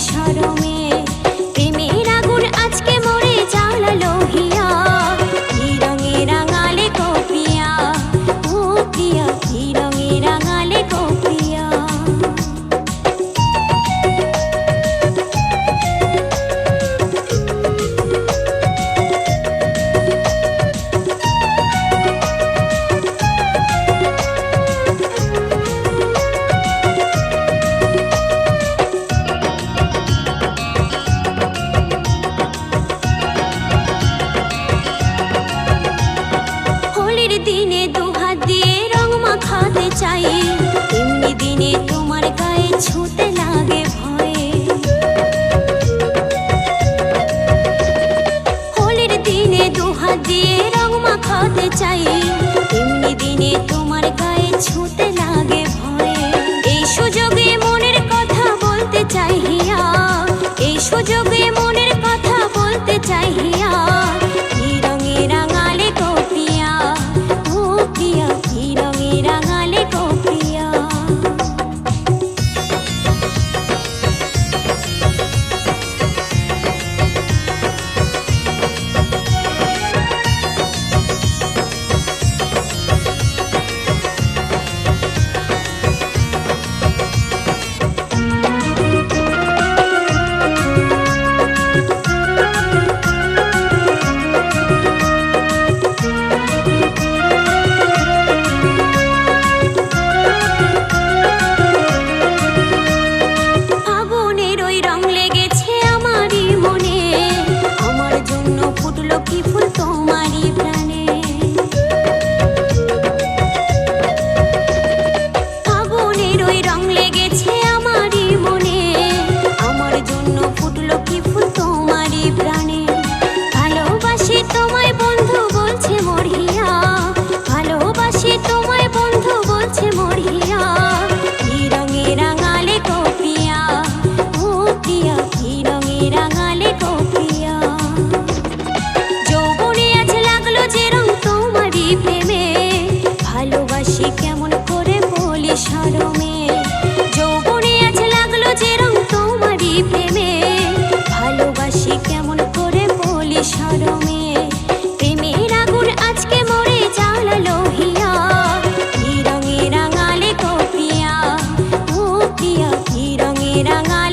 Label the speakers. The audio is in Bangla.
Speaker 1: শরমে। প্রেমের আগুন আজকে মোরে জ্বালালো হিয়া, কি রঙে রাঙালে গো প্রিয়া, ও প্রিয়া কি রঙে রাঙালে গো প্রিয়া। দিনে দুহাত দিয়ে রং মাখাতে চাই, এমনি দিনে তোমার গায়ে ছুঁতে লাগে ভয়ে। হোলির দিনে দুহাত দিয়ে রং মাখাতে চাই, এমনি দিনে তোমার গায়ে ছুঁতে লাগে ভয়ে। এই সুযোগে মনের কথা বলতে চাই হিয়া, এই সুযোগে মনের কথা বলতে চাই হিয়া, কি রঙে রাঙালে গো প্রিয়া, ও প্রিয়া কি রঙে রাঙালে গো প্রিয়া। কি ফুল তোমারই প্রাণে, ফাগুনের ওই রং লেগেছে আমারই মনে, আমার জন্য ফুটলো কি ফুল তোমারই প্রাণে। ভালোবাসি তোমায় বন্ধু বলছে মোর হিয়া, ভালোবাসি তোমায় বন্ধু বলছে মোর হিয়া, কি রঙে রাঙালে গো প্রিয়া, ও প্রিয়া কি রঙে রাঙালে গো প্রিয়া। প্রেমে ভালোবাসি কেমন করে বলি শরমে, যৌবনে আজ লাগলো যে রং তোমারই প্রেমে, ভালোবাসি কেমন করে বলি শরমে। প্রেমের আগুন আজকে মোরে জ্বালালো হিয়া, কি রঙে রাঙালে গো প্রিয়া, ও প্রিয়া কি রঙে রাঙালে